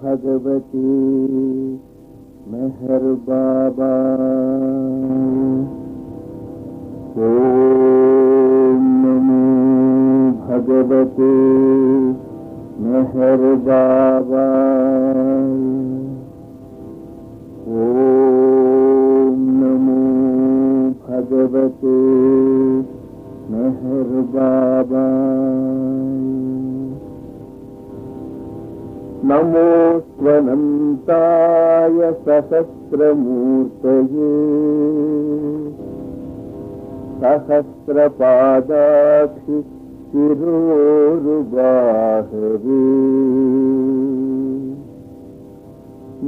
भगवते मेहर बाबा। ओम नमो भगवते मेहर बाबा। ओम नमो भगवते मेहर बाबा। नमो स्वनंताय सहस्रमूर्तये सहस्रपादाक्षि शिरोरुबाहवे।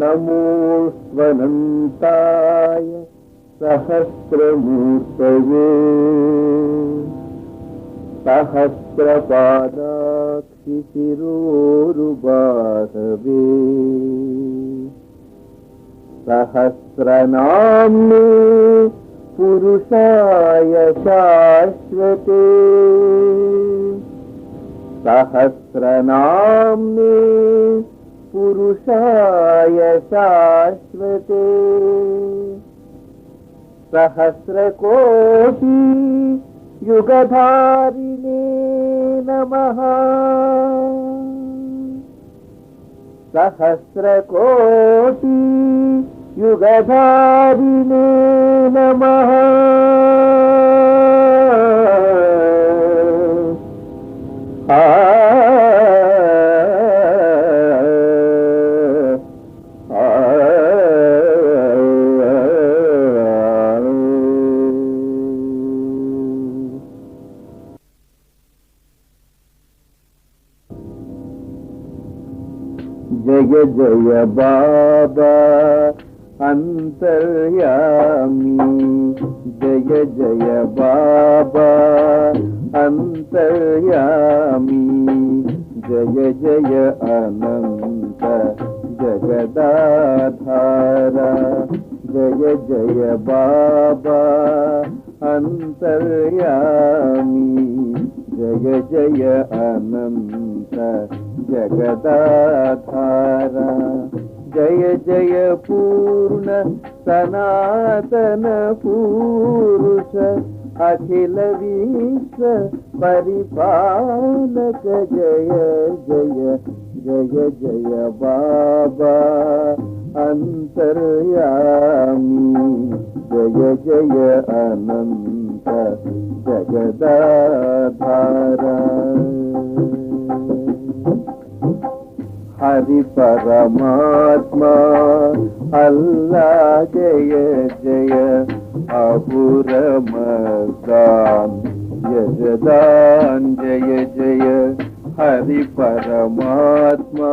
नमो स्वनंताय सहस्रमूर्तये सहस्रपादाक्षि शिरोरुबाहवे। सहस्रनाम्ने पुरुषाय शाश्वते सहस्रनाम्ने पुरुषाय शाश्वते। सहस्रकोटि युगधारिणे नमः। सहस्रकोटि युगधारिणे नमः। जय जय बाबा अंतर्यामी। जय जय बाबा अंतर्यामी। जय जय अनंत जगदाधारा। जय जय बाबा अंतर्यामी। जय जय अनंत जगदाधारा। जय जय पूर्ण सनातन पुरुष अखिल विश्व परिपालक। जय जय जय जय बाबा अंतर्यामी। जय जय अनंत जगदाधारा। हरि परमात्मा अल्लाह जय जय अबुरमदान यजदान। जय जय हरि परमात्मा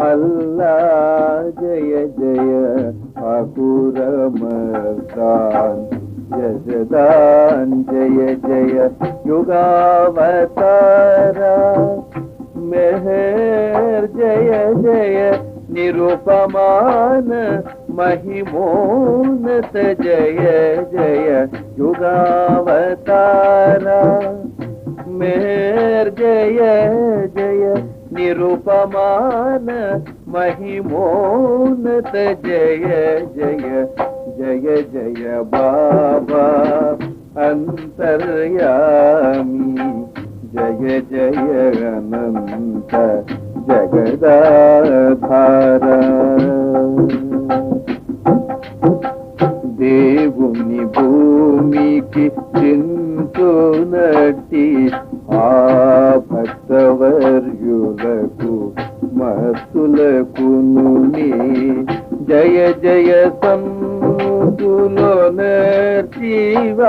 अल्लाह जय जय अबुरमदान यजदान। जय जय युगावतारा मेहर। जय जय निरुपमान महिमोन्नत। जय जय युगावतारा मेहर। जय जय निरुपमान महिमोन्नत। जय जय जय जय बाबा अंतर्यामी। जय जय अनंत जगदाधारा। దేవుని భూమికి చింతునట్టి ఆ భక్తవర్యులకు మత్తులకునుని జయ జయ సంతులో నర్చివారల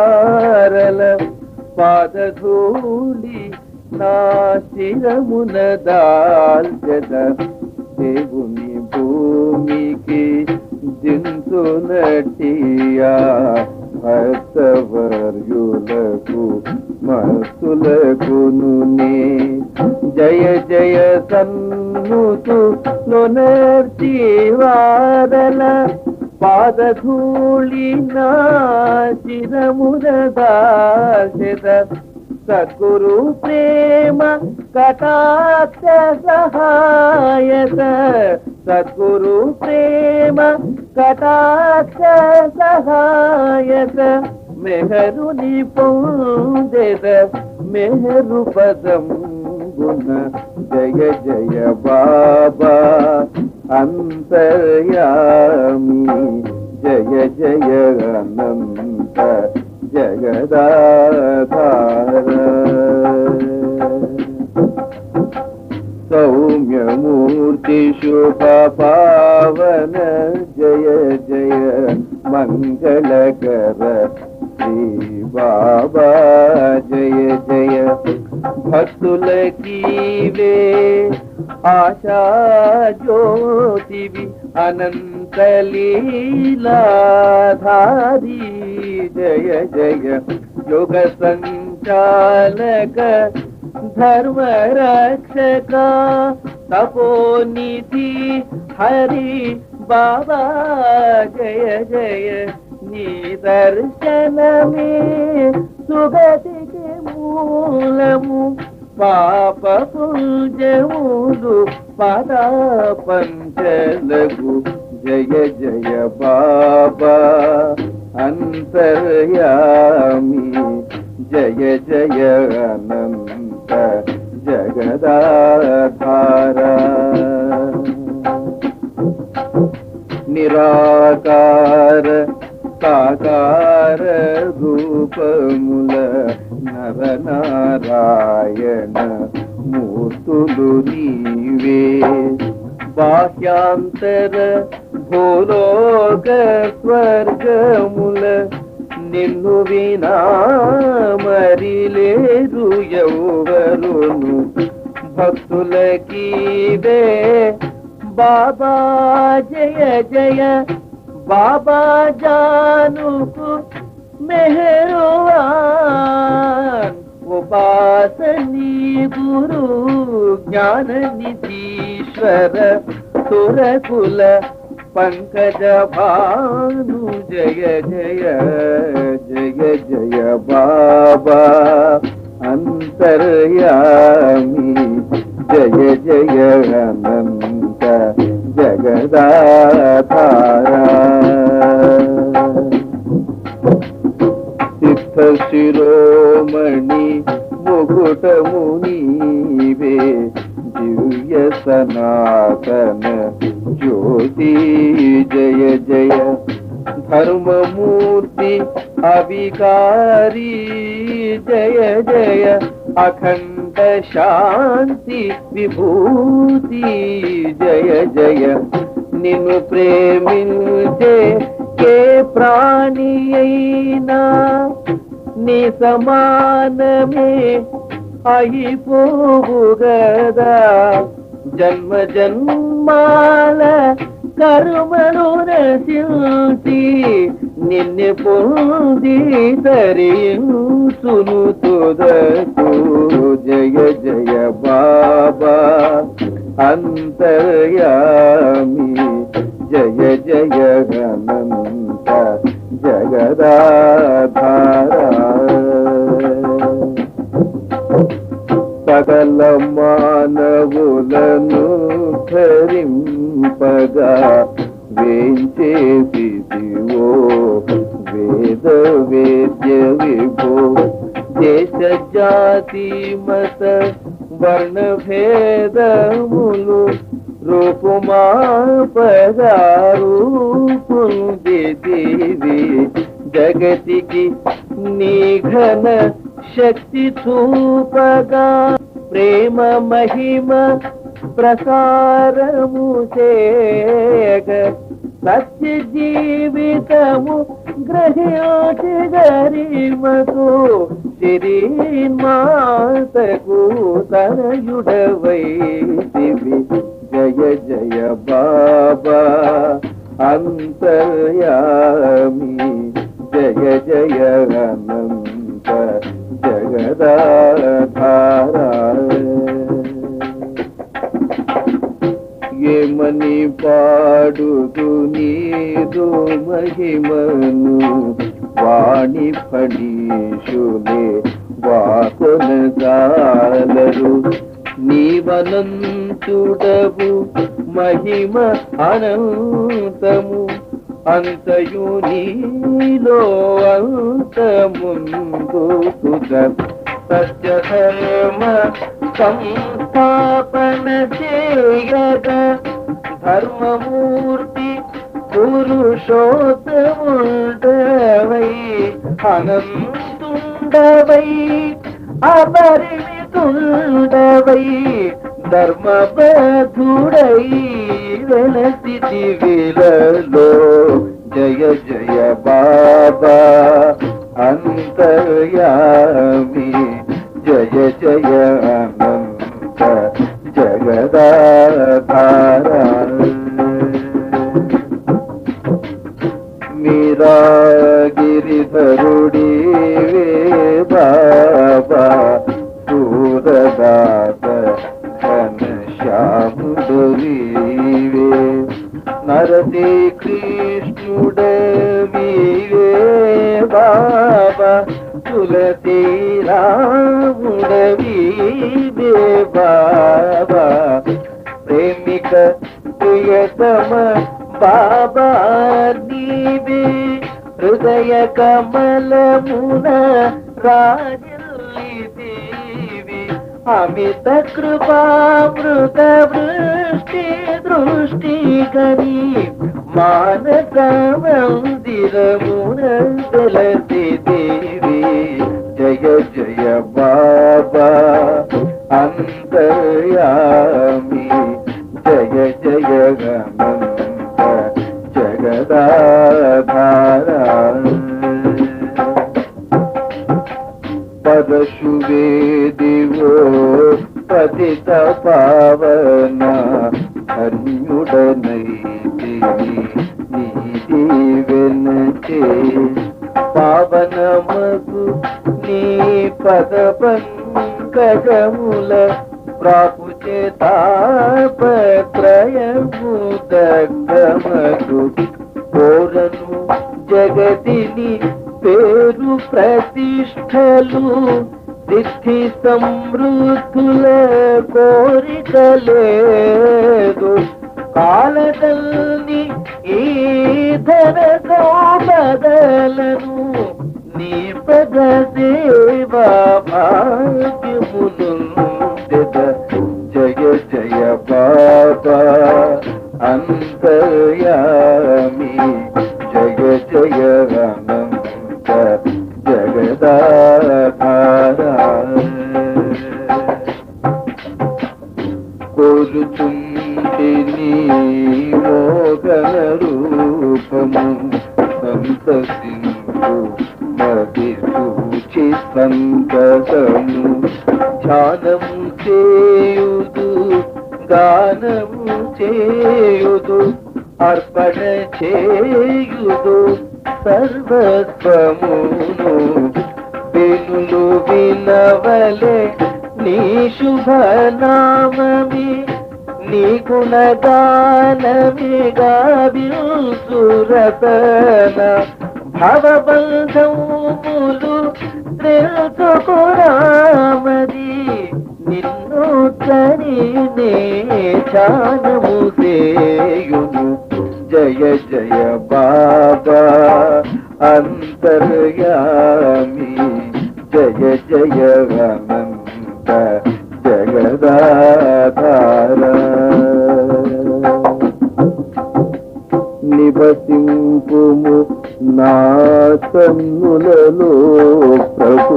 పాదధూళి నా శిరమున దాల్చెద. దేవుని భూమికి దింతునటియా భక్తవర్యులకు మత్తులకునునే జయ జయ సన్నుతులో నర్చివారల పాదధూళి నా శిరమున దాల్చెద. సద్గురు ప్రేమ కటాక్ష సహాయత సద్గురు ప్రేమ కటాక్ష సహాయత మెహరుని పొందెద మెహరు పదం గుణ జయ జయ బాబా అంతర్యామి జయ జయ అనంత జగదాధార సౌమ్యమూర్తి శుభ పావన జయ జయ మంగళకర శ్రీ బాబా జయ జయ భక్తులకీవే ఆశా జ్యోతివి అనంతలీలాధారి జయ జయ యోగ సంచాలక ధర్మ రక్షక తపోనిధి హరి బాబా జయ జయ నీ దర్శనమే సుగతికి మూలము పాప పుంజములు పద పంచలగు జయ జయ బాబా అంతర్యామి జయ జయ అనంత జగదాధార నిరాకార సాకార రూపముల నరనారాయణ మూర్తులు నీవే బాహ్యాంతర భూలోక స్వర్గముల నిన్ను వినా మరిలేరు ఎవరును భక్తులకీవే బాబా జయ జయ బాబా జానుకు మెహరువాన్ ఉపాసనీ గురు జ్ఞాన నిధీశ్వర సురకుల పంకజ భాను జయ జయ జయ జయ బాబా అంతర్యామి జయ జయ అనంత జగదాధార సిద్ధ శిరోమణి ముకుటము నీవే దివ్య సనాతన జ్యోతి జయ జయ ధర్మమూర్తి అవికారి జయ జయ అఖండ శాంతి విభూతి జయ జయ నిన్ను ప్రేమించే కే ప్రాణి అయినా నీ సమానమే అయిపోవు గదా జన్మ జన్మాల కర్మను రచించి నిన్ను పొంది తరించును తుదకు జయ జయ బాబా అంతర్యామి జయ జయ అనంత జగదాధార సకల మానవులను ధరింపగా వేంచేసివో వేద వేద్య విభో దేశ జాతి మత వర్ణ భేదములు రూపుమాపగారు పొందిదివి జగతికి నీ ఘన శక్తి చూపగా ప్రేమ మహిమ ప్రసారము చేయగ సత్య జీవితము గ్రహించి గరిమకు శ్రీమాతకు తనయుడవైతివి జయ జయ బాబా అంతర్యామి జయ జయ అనంత జగదాధార ఏమని పాడుదు నీదు మహిమను వాణి ఫణీషులే వాకొనగాలరు నీవనంతుడవు మహిమ అనంతము అంతయు నీలో అంతముందు సత్యధర్మ సంస్థాపన చేయగ ధర్మమూర్తి పురుషోత్తముండవై అనంతుండవై అపరిమితుండవై ధర్మబద్ధుడై వెలసిదివిలలో జయ జయ బాబా అంతర్యామి జయ జయ అనంత జగదాధార మీరా గిరిధరుడివే బాబా సూరదాత ఘనశ్యాముడవివే నరసి కృష్ణుడవివే బాబా తులసి రాముడవివే బాబా ప్రేమిక ప్రియతమ బాబా నీవే హృదయ కమలమున రాజల్లిదేవి అమిత కృపామృత వృష్టి దృష్టి గని మానస మందిరమున తులసి దేవి జయ జయ బాబా అంతర్యామి జయ జయ అనంత జగదాధార పరశువే దివో పతిత పావన ధన్యుడనైతి నీ దీవెనచే పావనమగు నీ పద పంకజముల ప్రాపు చేతాపత్రయము దగ్గమగు కోరను జగతిని పేరు ప్రతిష్టలు సిద్ధి సమృద్ధుల కోరికలేదు కాలదల్ని ఈ ధన సంపదలను నీ పద సేవా భాగ్యమును జయ జయ బాబా అంతర్యామి జయ జయ అనంత జగదాధార కోరుచుంటిని మోగన రూపము సంతసింపు మది సూచి సంతసము ధ్యానము చేయుదు గానము చేయుదు అర్పణ చేయుదు సర్వస్వమును వెనులు వినవలే నీ శుభనామమి నీ గుణగానమి గావిల్సురతన భవబంధములు తెలుసుకురామది నిన్ను తనినే ధ్యానము సేయును జయ జయ బాబా అంతర్యామి జయ జయ అనంత జగదాధార నివసింపుము నా కన్నులలో ప్రభు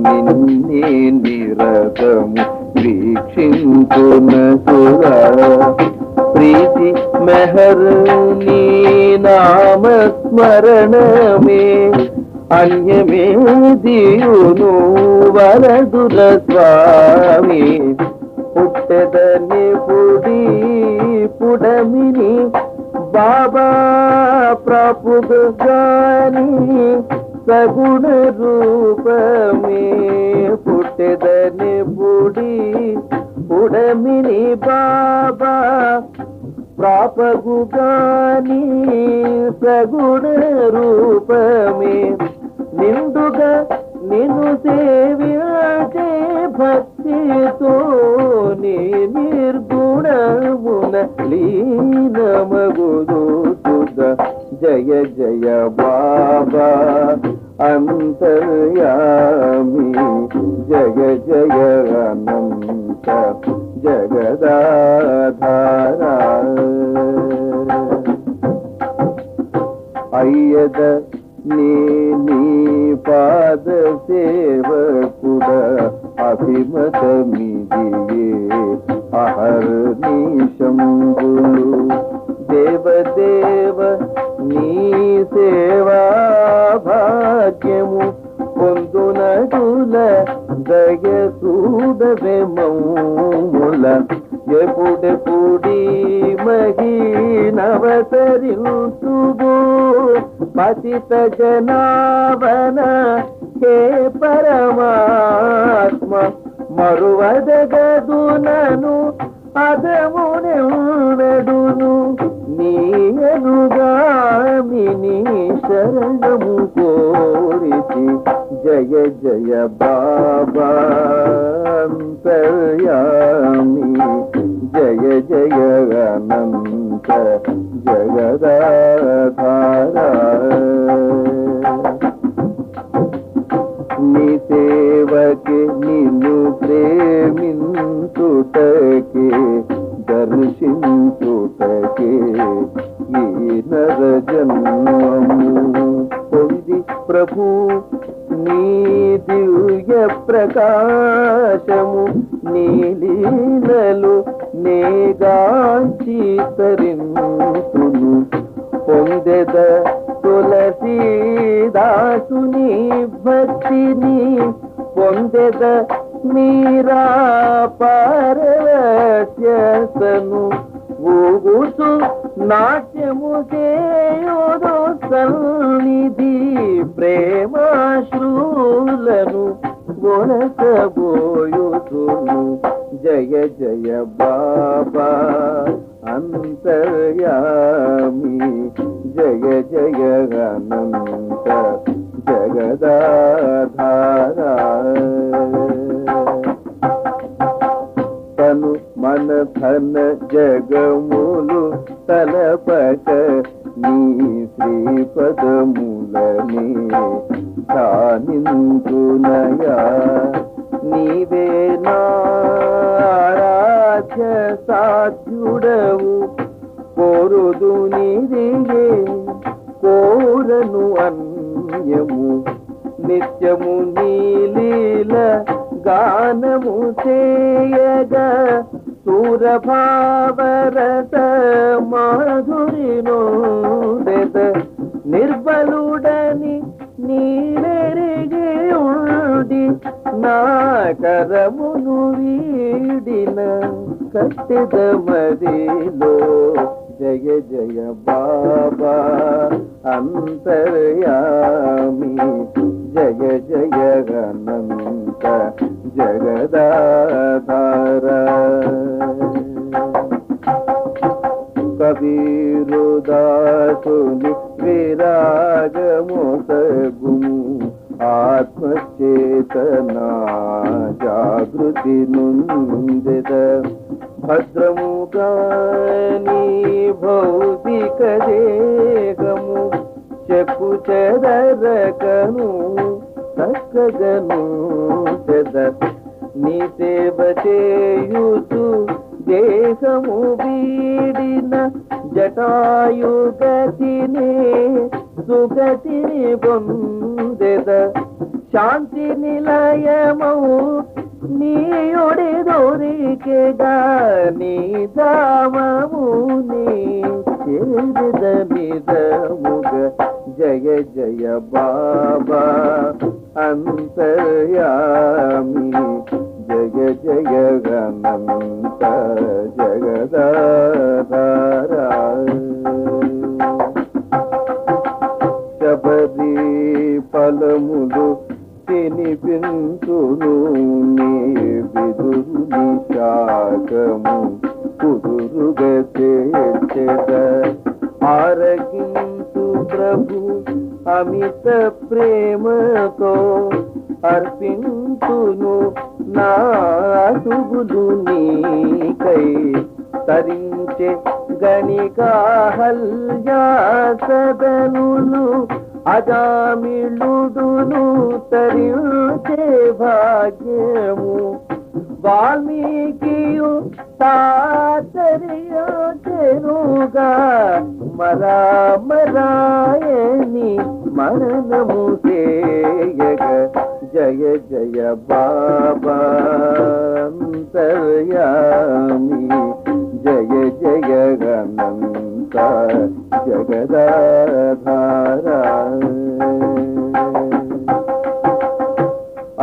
నిన్నే నిరతము వీక్షించునసురా ప్రీతి మెహరుని నామస్మరణమే అన్యమే దియును వరదుల స్వామి పుట్టెదని పుడమిని బాబా ప్రభుగాని సగుణ రూపమే పుట్టెదని పుడమిని బాబా ప్రాపగుగాని సగుణ రూపమే నిండుగా నిన్ను సేవించే భక్తితో నీ నిర్గుణమున లీనమగుదు జయ జయ బాబా అంతర్యామి జయ జయ అనంత జగదాధార అయ్యద నీ పాద సేవకుడ అభిమతమిదియే అహర్నిశంబులు దేవదేవ నీ సేవా భాగ్యము పొందునటుల దయసూడవే మౌముల ఎప్పుడెప్పుడీ మహీనవతరింతుబో పతిత జనావన హే పరమాత్మ మరువదగదునను అదమునెడును నీయనుగామిని శరణము కోరితి జయ జయ బాబా అంతర్యామి జయ జయ అనంత జగదాధార నీ సేవకి నిన్ను ప్రేమించుటకే దర్శించుటకే ఈ నర జన్మము పొంది ప్రభు నీ దివ్య ప్రకాశము నీ లీలలు నేగాంచి తరింతును పొందెద తులసీదాసుని భక్తిని పొందెద మీరా పారవస్యతను ఊగుతూ నాట్యము చేయుదు సన్నిధి ప్రేమాశ్రులను గొనసబోయుతును జయ జయ బాబా అంతర్యామి జయ జయ అనంత జగదాధార తను మన ధన జగములు తలపక నీ శ్రీపదములని ధ్యానించునయా నీవే నారాధ్య సాధ్యుడవు కోరుదు నీదిగే కోరను అన్యము నిత్యము నీలీల గానము చేయగా సూరభావరత మాధురినోదెద నిర్బలుడని నీవెరిగి ఉండి నా కరమును వీడిన కట్టెద మదిలో జయ జయ బాబా అంతర్యామి జయ జయ అనంత జగదాధార కబీరుదాసుని విరాగమోసగుము ఆత్మచేతనా జాగృతి నుందెద భద్రముగాని భౌతిక దేహము చెప్పు చెదరకను చక్కగను చెద నీ సేవ చేయుతూ దేహము వీడిన జటాయుగతిని సుగతిని పొందెద శాంతి నిలయమౌ నీయుడి దొరికెగా నీ ధామము నీ చేరిద నిజముగ జయ జయ బాబా అంతర్యామి జయ జయ అనంత జగదాధార శబరి ఫలములు తినిపించును నీ విదురుని శాకము కుదురుగా చేర్చెద ఆరగించు ప్రభు అమిత ప్రేమతో అర్పింతును నాటుగులు నీకై తరించే గణికాహల్యాసదనులు అజామిళుడును తరించే భాగ్యము వాల్మీకియు తాతరియోగా మరామరాయని మరణము చేయగ జయ జయ బాబా అంతర్యామి జయ జయ అనంత జగదాధార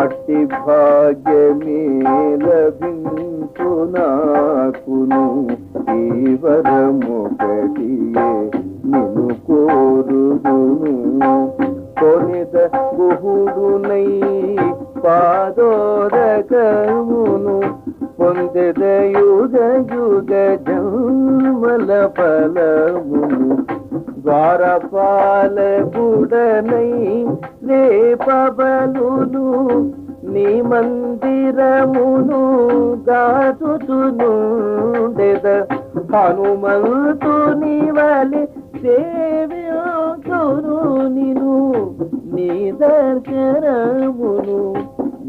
అట్టి భాగ్యమే లభించు నాకును ఈ వరమొకటియే నిన్ను కోరుదును కొనిద గుహుడునై పాదోదకమును పొందెద యుగ యుగ జన్మల ఫలమును ద్వారపాలకుడనై రేపబలును నీ మందిరమును గాచుచునుండెద హనుమంతుని వలె సేవ్యును నిను నీ దర్శనమును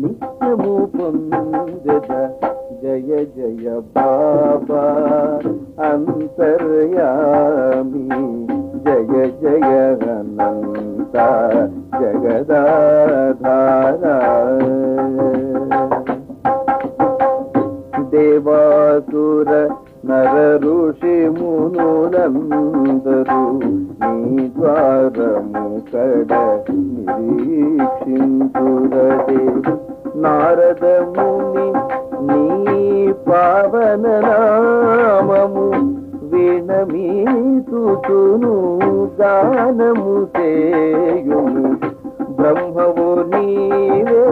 నిత్యము పొందెద జయ జయ బాబా అంతర్యామి జయ జయ అనంత జగదాధార దేవాసుర నర ఋషి మునులందరూ నీ ద్వారము కడ నిరీక్షించురదే నారద ముని నీ పావన నామము వీణమీతును గానము చేయుము బ్రహ్మవు నీవే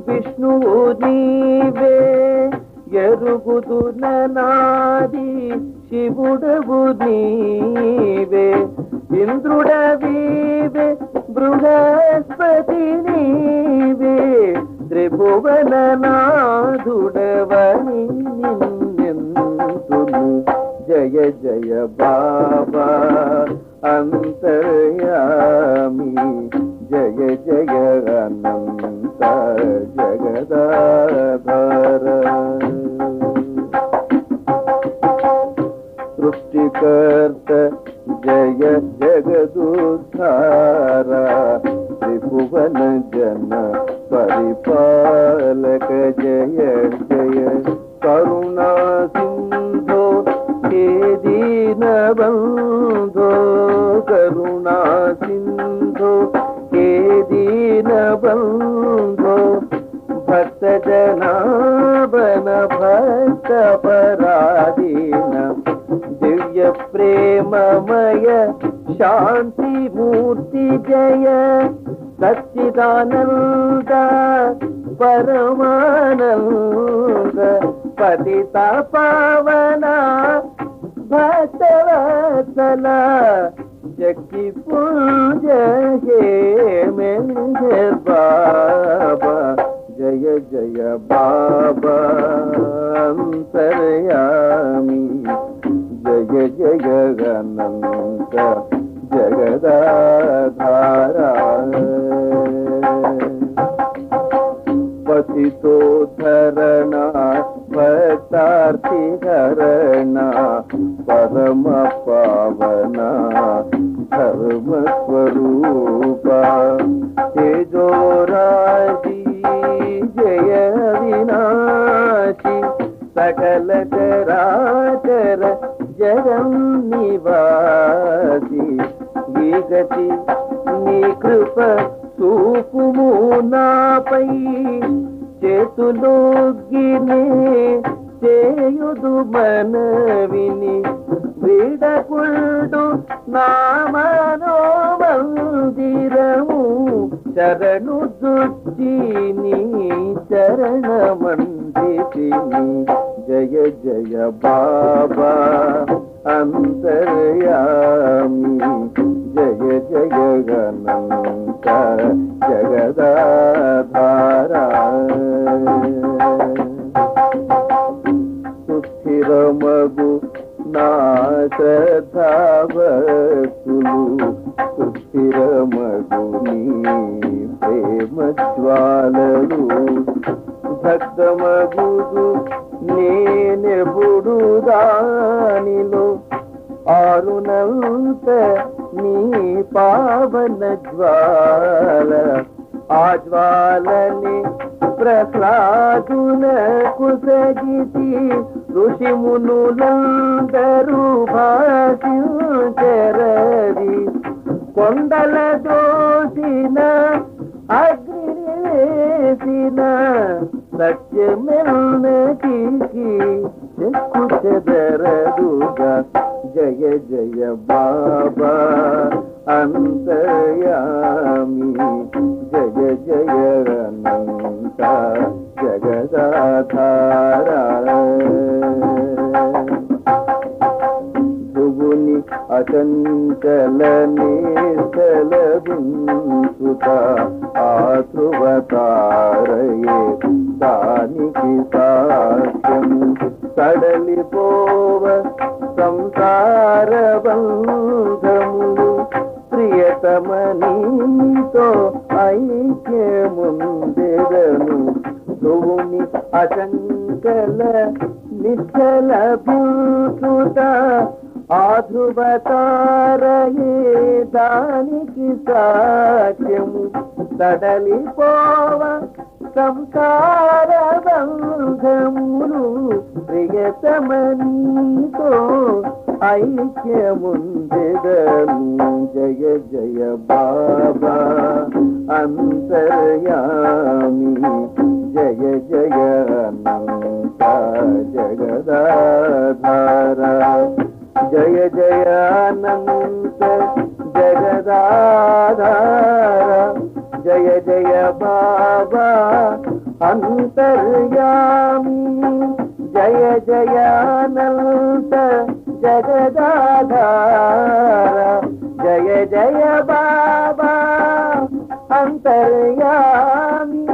విష్ణువు నీవే ఎరుగుదు నాది శివుడవు నీవే ఇంద్రుడవీవే బృహస్పతి నీవే త్రిభువన నాథుడవని నిన్నెంతును జయ జయ బాబా అంతర్యామి జయ జయ అనంత జగదాధార సృష్టికర్త జయ జగదుద్ధార త్రిభువన జన పరిపాలక జయ జయ కరుణా సింధో హే దీనబంధో కరుణా సింధో హే దీనబంధో భక్త జనాభన భక్త పరాధీన దివ్య ప్రేమమయ శాంతి మూర్తి జయ సచ్చిదానంద పరమానంద పతిత పావన భక్తవత్సల శక్తి పూజ హే మెహర్ బాబా జయ జయ బాబా అంతర్యామి జయ జయ అనంత జగదాధార పతితోద్ధరణ భక్తార్థి హరణ పరమ పావన ధర్మ స్వరూప తేజోరాజి జయ వినాశి సకల చరాచర జగన్నివాసి ఈ గతి నీ కృప చూపుము నాపై చేతులోగినే చేయుదు మనవిని వీడకుండు నామనో మందిరము శరణు దుర్చి నీ చరణమండితిని జయ జయ బాబా అంతర్యామి జయ జయ అనంత జగదాధార నా శ్రద్ధాభక్తులు సుస్థిరమగుని ప్రేమ జ్వాలలు భక్తమగుదు నేనెప్పుడు దానిలో ఆరునంత నీ పావన జ్వాల ఆ జ్వాలని ప్రహ్లాదునకు సగితి ఋషిమునులందరూ భాషించరది కొండల దోసిన అగ్ని వేసిన సత్యమెన్నటికి చెక్కు చెదరదుగా జయ జయ బాబా అంతర్యామి జయ జయ అనంత జగదాధార ధ్రువుని అచంచల నిశ్చల వింసుత ఆ ధ్రువతారయే దానికి సాక్ష్యము కడలిపోవ సంసార బంధములు ప్రియతమనీతో ఐక్యముందెదను ధ్రువుని అచంచల నిశ్చల వింసుత ఆ ధ్రువతారయే దానికి సాక్ష్యము కడలిపోవ సంసార బంధములు ప్రియతమనీతో ఐక్యముందెదను జయ జయ బాబా అంతర్యామి జయ జయ అనంత జగదాధార జయ జయ అనంత జగదాధార జయ జయ బాబా అంతర్యామి జయ జయ అనంత జగదాధార జయ జయ బాబా అంతర్యామి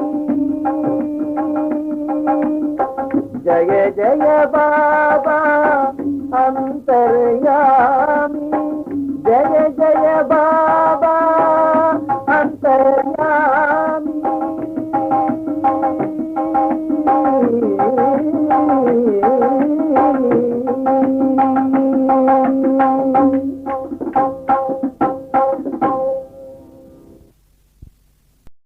జయ జయ బాబా అంతర్యామి